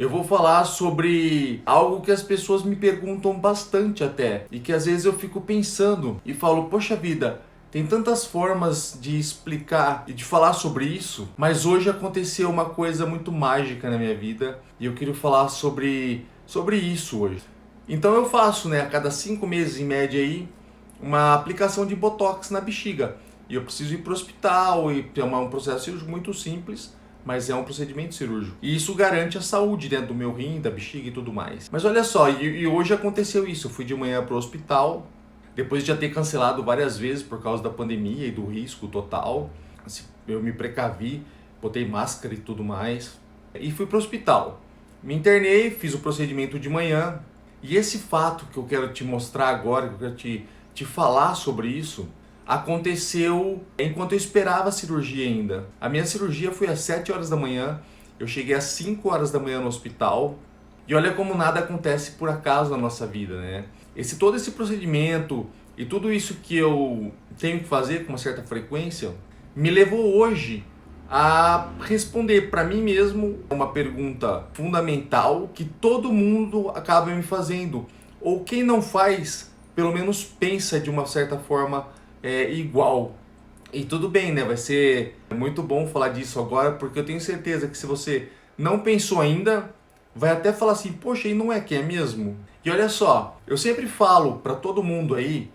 Eu vou falar sobre algo que as pessoas me perguntam bastante até, e que às vezes eu fico pensando e falo, poxa vida, tem tantas formas de explicar e de falar sobre isso, mas hoje aconteceu uma coisa muito mágica na minha vida e eu queria falar sobre isso hoje. Então eu faço, né, a cada 5 meses em média aí, uma aplicação de Botox na bexiga. E eu preciso ir para o hospital e é um processo cirúrgico muito simples, mas é um procedimento cirúrgico. E isso garante a saúde dentro do meu rim, da bexiga e tudo mais. Mas olha só, e hoje aconteceu isso. Eu fui de manhã para o hospital, depois de já ter cancelado várias vezes por causa da pandemia e do risco total. Eu me precavi, botei máscara e tudo mais. E fui para o hospital. Me internei, fiz o procedimento de manhã. E esse fato que eu quero te mostrar agora, que eu quero te falar sobre isso, aconteceu enquanto eu esperava a cirurgia ainda. A minha cirurgia foi às 7 horas da manhã, eu cheguei às 5 horas da manhã no hospital, e olha como nada acontece por acaso na nossa vida, né? Todo esse procedimento e tudo isso que eu tenho que fazer com uma certa frequência, me levou hoje a responder para mim mesmo uma pergunta fundamental que todo mundo acaba me fazendo, ou quem não faz, pelo menos pensa de uma certa forma igual. E tudo bem, né? Vai ser muito bom falar disso agora, porque eu tenho certeza que se você não pensou ainda, vai até falar assim, poxa, e não é que é mesmo? E olha só, eu sempre falo para todo mundo aí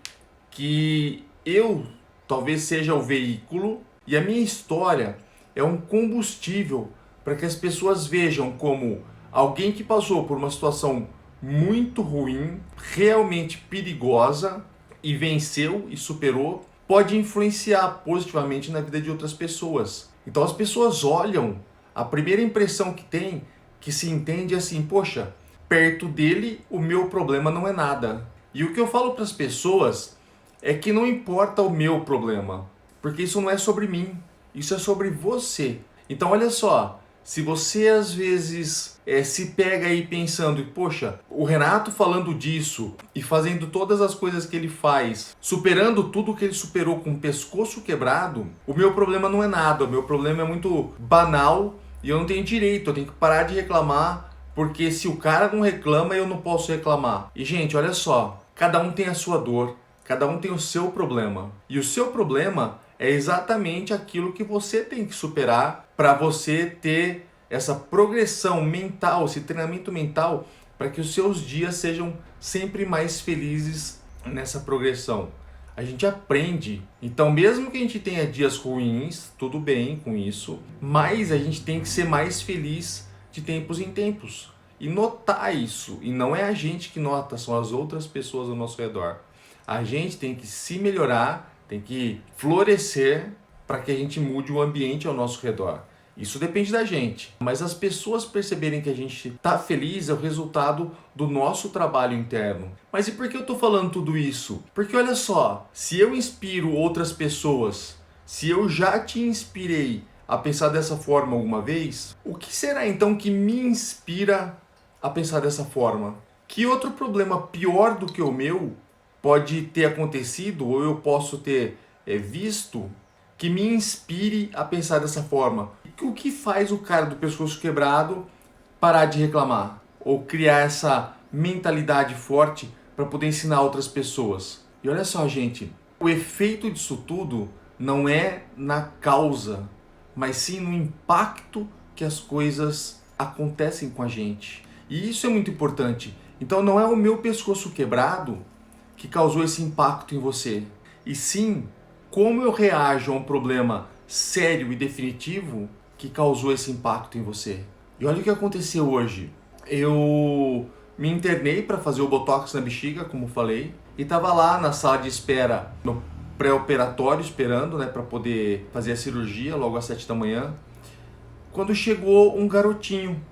que eu talvez seja o veículo e a minha história é um combustível para que as pessoas vejam como alguém que passou por uma situação muito ruim, realmente perigosa, e venceu e superou, pode influenciar positivamente na vida de outras pessoas. Então as pessoas olham, a primeira impressão que tem, que se entende assim, poxa, perto dele o meu problema não é nada. E o que eu falo para as pessoas é que não importa o meu problema, porque isso não é sobre mim, isso é sobre você. Então olha só, se você às vezes se pega aí pensando, poxa, o Renato falando disso e fazendo todas as coisas que ele faz, superando tudo que ele superou com o pescoço quebrado, o meu problema não é nada, o meu problema é muito banal e eu não tenho direito, eu tenho que parar de reclamar, porque se o cara não reclama, eu não posso reclamar. E gente, olha só, cada um tem a sua dor, cada um tem o seu problema. E o seu problema é exatamente aquilo que você tem que superar para você ter essa progressão mental, esse treinamento mental, para que os seus dias sejam sempre mais felizes nessa progressão. A gente aprende. Então, mesmo que a gente tenha dias ruins, tudo bem com isso, mas a gente tem que ser mais feliz de tempos em tempos. E notar isso. E não é a gente que nota, são as outras pessoas ao nosso redor. A gente tem que se melhorar, tem que florescer para que a gente mude o ambiente ao nosso redor. Isso depende da gente. Mas as pessoas perceberem que a gente está feliz é o resultado do nosso trabalho interno. Mas e por que eu estou falando tudo isso? Porque olha só, se eu inspiro outras pessoas, se eu já te inspirei a pensar dessa forma alguma vez, o que será então que me inspira a pensar dessa forma? Que outro problema pior do que o meu pode ter acontecido ou eu posso ter visto que me inspire a pensar dessa forma? O que faz o cara do pescoço quebrado parar de reclamar? Ou criar essa mentalidade forte para poder ensinar outras pessoas? E olha só, gente, o efeito disso tudo não é na causa, mas sim no impacto que as coisas acontecem com a gente. E isso é muito importante. Então não é o meu pescoço quebrado que causou esse impacto em você, e sim como eu reajo a um problema sério e definitivo que causou esse impacto em você. E olha o que aconteceu hoje. Eu me internei para fazer o Botox na bexiga, como falei, e estava lá na sala de espera, no pré-operatório, esperando, né, para poder fazer a cirurgia logo às 7 da manhã, quando chegou um garotinho,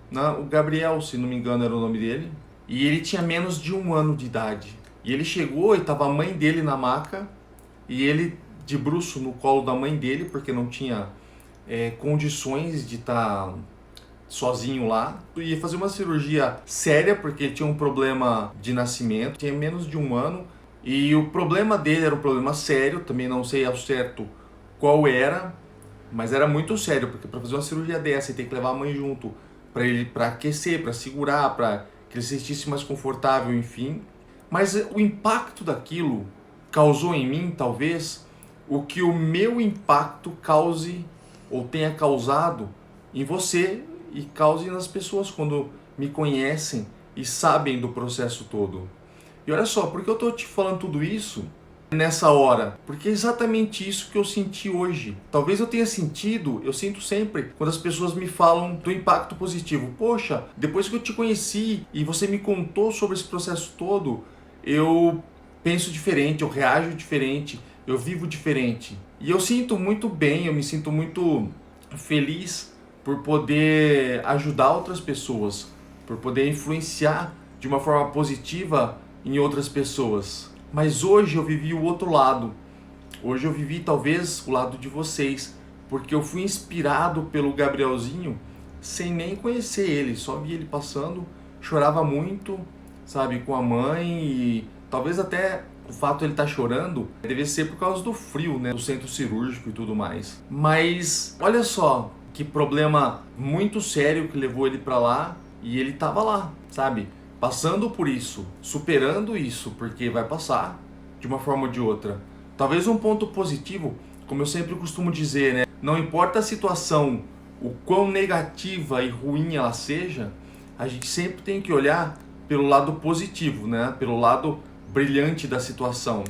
né, o Gabriel, se não me engano era o nome dele, e ele tinha menos de 1 ano de idade. E ele chegou e estava a mãe dele na maca, e ele de bruço no colo da mãe dele, porque não tinha condições de estar sozinho lá. Ia fazer uma cirurgia séria, porque ele tinha um problema de nascimento, tinha menos de 1 ano, e o problema dele era um problema sério, também não sei ao certo qual era, mas era muito sério, porque para fazer uma cirurgia dessa e ter que levar a mãe junto, para aquecer, para segurar, para que ele se sentisse mais confortável, enfim. Mas o impacto daquilo causou em mim, talvez, o que o meu impacto cause ou tenha causado em você e cause nas pessoas quando me conhecem e sabem do processo todo. E olha só, por que eu estou te falando tudo isso nessa hora? Porque é exatamente isso que eu senti hoje. Talvez eu tenha sentido, eu sinto sempre quando as pessoas me falam do impacto positivo. Poxa, depois que eu te conheci e você me contou sobre esse processo todo, eu penso diferente, eu reajo diferente, eu vivo diferente. E eu sinto muito bem, eu me sinto muito feliz por poder ajudar outras pessoas, por poder influenciar de uma forma positiva em outras pessoas. Mas hoje eu vivi o outro lado. Hoje eu vivi talvez o lado de vocês, porque eu fui inspirado pelo Gabrielzinho sem nem conhecer ele, só vi ele passando, chorava muito, sabe, com a mãe e talvez até o fato de ele estar chorando deve ser por causa do frio, né, do centro cirúrgico e tudo mais. Mas olha só que problema muito sério que levou ele para lá e ele tava lá, sabe? Passando por isso, superando isso, porque vai passar de uma forma ou de outra. Talvez um ponto positivo, como eu sempre costumo dizer, né? Não importa a situação, o quão negativa e ruim ela seja, a gente sempre tem que olhar pelo lado positivo, né? Pelo lado brilhante da situação.